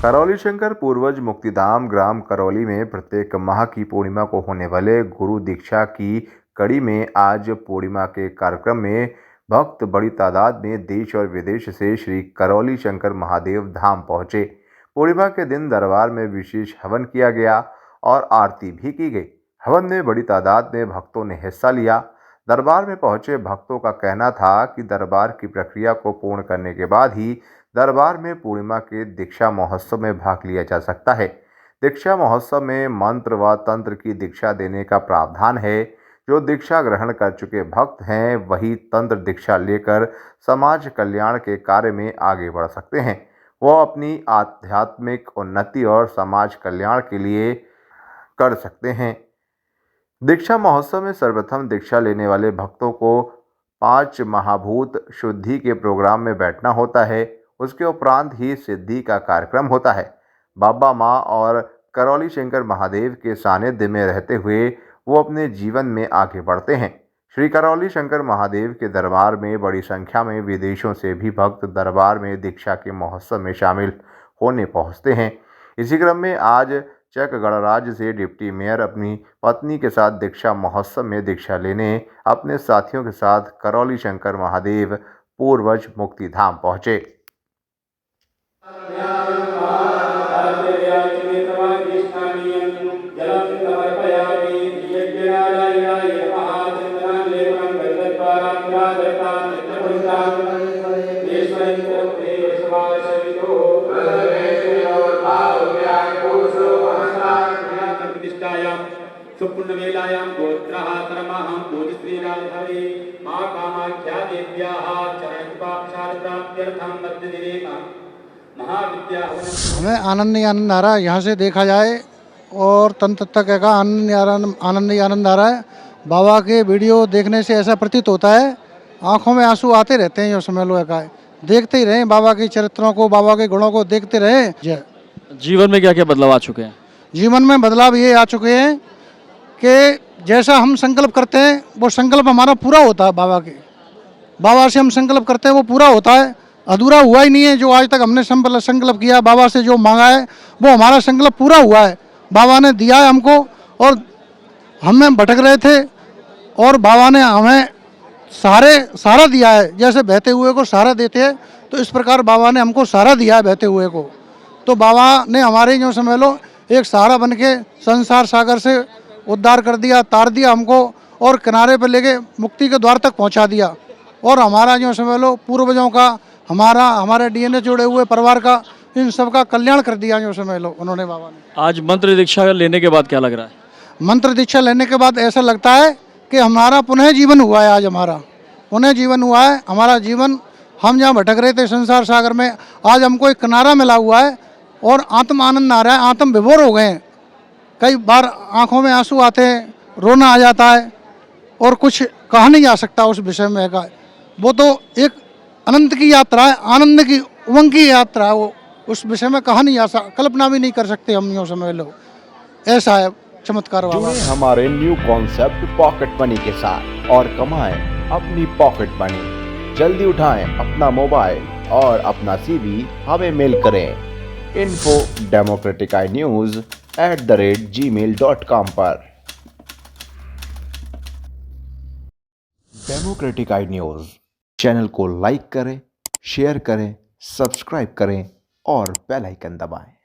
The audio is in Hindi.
करौली शंकर पूर्वज मुक्तिधाम ग्राम करौली में प्रत्येक माह की पूर्णिमा को होने वाले गुरु दीक्षा की कड़ी में आज पूर्णिमा के कार्यक्रम में भक्त बड़ी तादाद में देश और विदेश से श्री करौली शंकर महादेव धाम पहुंचे। पूर्णिमा के दिन दरबार में विशेष हवन किया गया और आरती भी की गई। हवन में बड़ी तादाद में भक्तों ने हिस्सा लिया। दरबार में पहुंचे भक्तों का कहना था कि दरबार की प्रक्रिया को पूर्ण करने के बाद ही दरबार में पूर्णिमा के दीक्षा महोत्सव में भाग लिया जा सकता है। दीक्षा महोत्सव में मंत्र व तंत्र की दीक्षा देने का प्रावधान है। जो दीक्षा ग्रहण कर चुके भक्त हैं वही तंत्र दीक्षा लेकर समाज कल्याण के कार्य में आगे बढ़ सकते हैं। वह अपनी आध्यात्मिक उन्नति और समाज कल्याण के लिए कर सकते हैं। दीक्षा महोत्सव में सर्वप्रथम दीक्षा लेने वाले भक्तों को 5 महाभूत शुद्धि के प्रोग्राम में बैठना होता है। उसके उपरांत ही सिद्धि का कार्यक्रम होता है। बाबा माँ और करौली शंकर महादेव के सानिध्य में रहते हुए वो अपने जीवन में आगे बढ़ते हैं। श्री करौली शंकर महादेव के दरबार में बड़ी संख्या में विदेशों से भी भक्त दरबार में दीक्षा के महोत्सव में शामिल होने पहुँचते हैं। इसी क्रम में आज चक गणराज्य से डिप्टी मेयर अपनी पत्नी के साथ दीक्षा महोत्सव में दीक्षा लेने अपने साथियों के साथ करौली शंकर महादेव पूर्वज मुक्तिधाम पहुँचे। सुपुण्यवेलायां गोत्रः तरमाहं पूजश्रीराधवे मां कामाख्या देव्याः चरणपाक्षार्थाभ्यर्थं मध्यदिने महाविद्या। हमें आनंद ही आनंद आ रहा है। यहाँ से देखा जाए और तंत्र तक का आनंद ही आनंद आ रहा है। बाबा के वीडियो देखने से ऐसा प्रतीत होता है, आंखों में आंसू आते रहते हैं। जो समय लो का देखते ही रहे बाबा के चरित्रों को, बाबा के गुणों को देखते रहे। जीवन में क्या क्या बदलाव आ चुके हैं? जीवन में बदलाव ये आ चुके हैं कि जैसा हम संकल्प करते हैं वो संकल्प हमारा पूरा होता है। बाबा से हम संकल्प करते हैं वो पूरा होता है। अधूरा हुआ ही नहीं है। जो आज तक हमने संकल्प किया, बाबा से जो मांगा है वो हमारा संकल्प पूरा हुआ है। बाबा ने दिया है हमको और हम भटक रहे थे और बाबा ने हमें सहारा दिया है। जैसे बहते हुए को सहारा देते हैं तो इस प्रकार बाबा ने हमको सहारा दिया है बहते हुए को। तो बाबा ने हमारे जो समझ लो एक सहारा बन के संसार सागर से उद्धार कर दिया, तार दिया हमको और किनारे पर लेके मुक्ति के द्वार तक पहुंचा दिया। और हमारा जो समझ लो पूर्वजों का, हमारे डीएनए जुड़े हुए परिवार का, इन सब का कल्याण कर दिया जो समझ लो उन्होंने बाबा ने। आज मंत्र दीक्षा लेने के बाद क्या लग रहा है? मंत्र दीक्षा लेने के बाद ऐसा लगता है कि हमारा पुनः जीवन हुआ है। आज हमारा पुनः जीवन हुआ है। हमारा जीवन, हम जहाँ भटक रहे थे संसार सागर में, आज हमको एक किनारा मिला हुआ है और आत्म आनंद आ रहा है। आत्म विभोर हो गए हैं। कई बार आंखों में आंसू आते हैं, रोना आ जाता है और कुछ कहा नहीं जा सकता उस विषय में का। वो तो एक अनंत की यात्रा है, आनंद की, उमंग की यात्रा है। वो उस विषय में कहा नहीं जा सकता, कल्पना भी नहीं कर सकते हम यूँ समझ लो। ऐसा है चमत्कार बाबा। जुड़े हमारे न्यू कॉन्सेप्ट पॉकेट मनी के साथ और कमाएं अपनी पॉकेट मनी। जल्दी उठाएं अपना मोबाइल और अपना CV हमें मेल करें info@democraticnews@gmail.com पर। डेमोक्रेटिक आई न्यूज़ चैनल को लाइक करें, शेयर करें, सब्सक्राइब करें और बेल आइकन दबाएं।